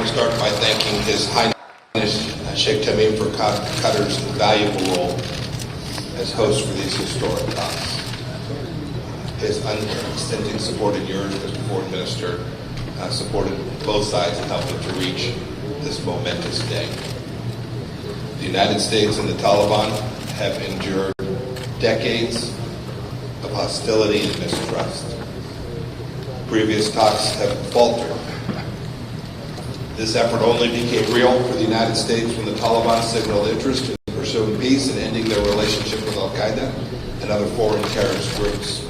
to start by thanking His Highness Sheikh Tamim for Qatar's valuable role as host for these historic talks. His unstinting support and yours, Mr. Foreign Minister, supported both sides and helped them to reach this momentous day. The United States and the Taliban have endured decades of hostility and mistrust. Previous talks have faltered. This effort only became real for the United States when the Taliban signaled interest in pursuing peace and ending their relationship with Al-Qaeda and other foreign terrorist groups.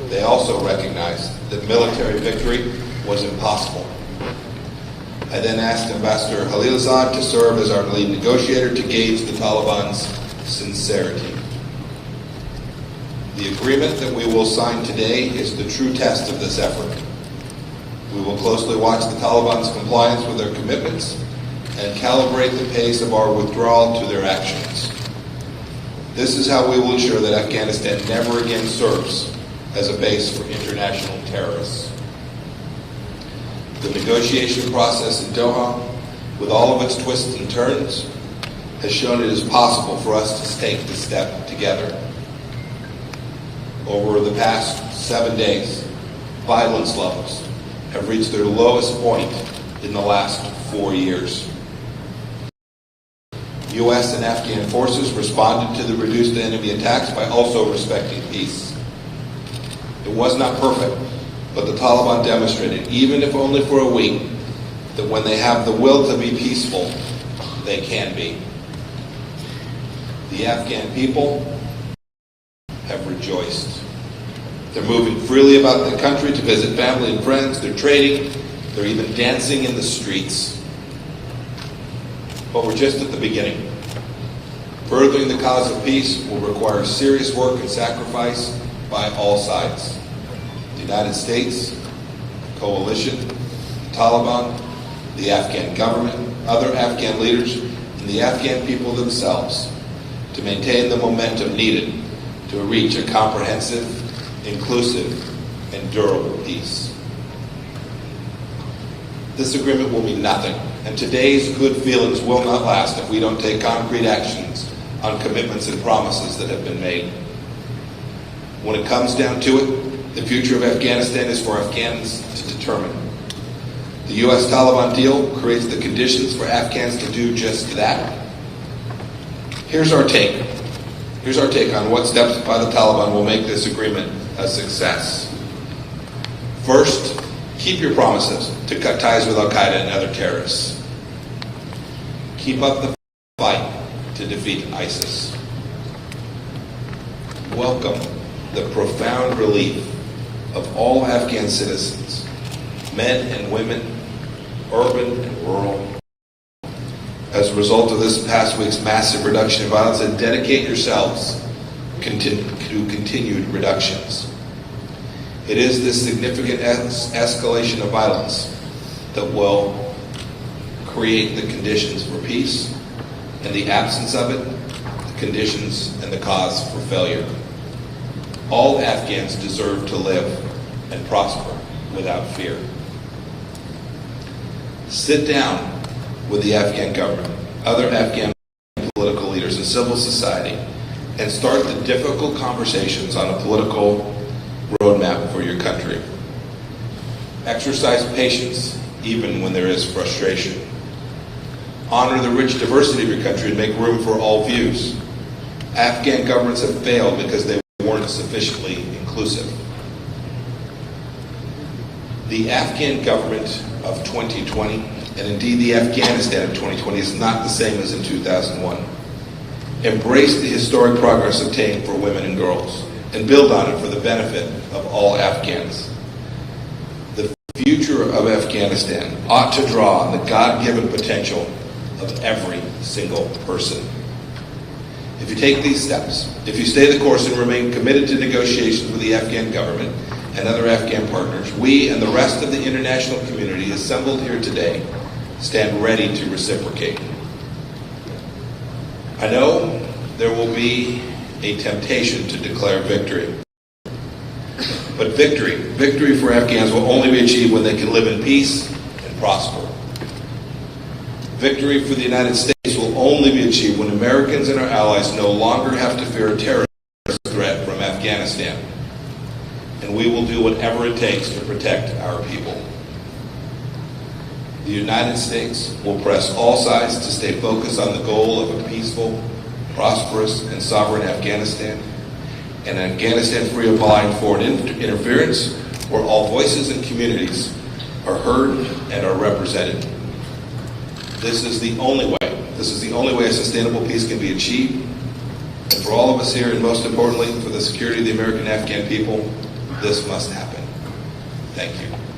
They also recognized that military victory was impossible. I then asked Ambassador Khalilzad to serve as our lead negotiator to gauge the Taliban's sincerity. The agreement that we will sign today is the true test of this effort. We will closely watch the Taliban's compliance with their commitments and calibrate the pace of our withdrawal to their actions. This is how we will ensure that Afghanistan never again serves as a base for international terrorists. The negotiation process in Doha, with all of its twists and turns, has shown it is possible for us to take this step together. Over the past 7 days, violence levels have reached their lowest point in the last 4 years. U.S. and Afghan forces responded to the reduced enemy attacks by also respecting peace. It was not perfect, but the Taliban demonstrated, even if only for a week, that when they have the will to be peaceful, they can be. The Afghan people have rejoiced. They're moving freely about the country to visit family and friends. They're trading. They're even dancing in the streets. But we're just at the beginning. Furthering the cause of peace will require serious work and sacrifice by all sides. The United States, the coalition, the Taliban, the Afghan government, other Afghan leaders, and the Afghan people themselves to maintain the momentum needed to reach a comprehensive, inclusive, and durable peace. This agreement will mean nothing, and today's good feelings will not last if we don't take concrete actions on commitments and promises that have been made. When it comes down to it, the future of Afghanistan is for Afghans to determine. The U.S. Talaban deal creates the conditions for Afghans to do just that. Here's our take on what steps by the Taliban will make this agreement a success. First, keep your promises to cut ties with Al-Qaeda and other terrorists. Keep up the fight to defeat ISIS. Welcome the profound relief of all Afghan citizens, men and women, urban and rural, as a result of this past week's massive reduction in violence, and dedicate yourselves to continued reductions. It is this significant escalation of violence that will create the conditions for peace, and the absence of it, the conditions and the cause for failure. All Afghans deserve to live and prosper without fear. Sit down with the Afghan government, other Afghan political leaders, and civil society, and start the difficult conversations on a political roadmap for your country. Exercise patience, even when there is frustration. Honor the rich diversity of your country and make room for all views. Afghan governments have failed because they weren't sufficiently inclusive. The Afghan government of 2020, and indeed the Afghanistan of 2020, is not the same as in 2001. Embrace the historic progress obtained for women and girls, and build on it for the benefit of all Afghans. The future of Afghanistan ought to draw on the God-given potential of every single person. If you take these steps, if you stay the course and remain committed to negotiations with the Afghan government and other Afghan partners, we and the rest of the international community assembled here today stand ready to reciprocate. I know there will be a temptation to declare victory. But victory for Afghans will only be achieved when they can live in peace and prosper. Victory for the United States will only be achieved when Americans and our allies no longer have to fear a terrorist threat from Afghanistan. And we will do whatever it takes to protect our people. The United States will press all sides to stay focused on the goal of a peaceful, prosperous, and sovereign Afghanistan, and an Afghanistan free of blind foreign interference, where all voices and communities are heard and are represented. This is the only way. This is the only way a sustainable peace can be achieved. And for all of us here, and most importantly, for the security of the American and Afghan people, this must happen. Thank you.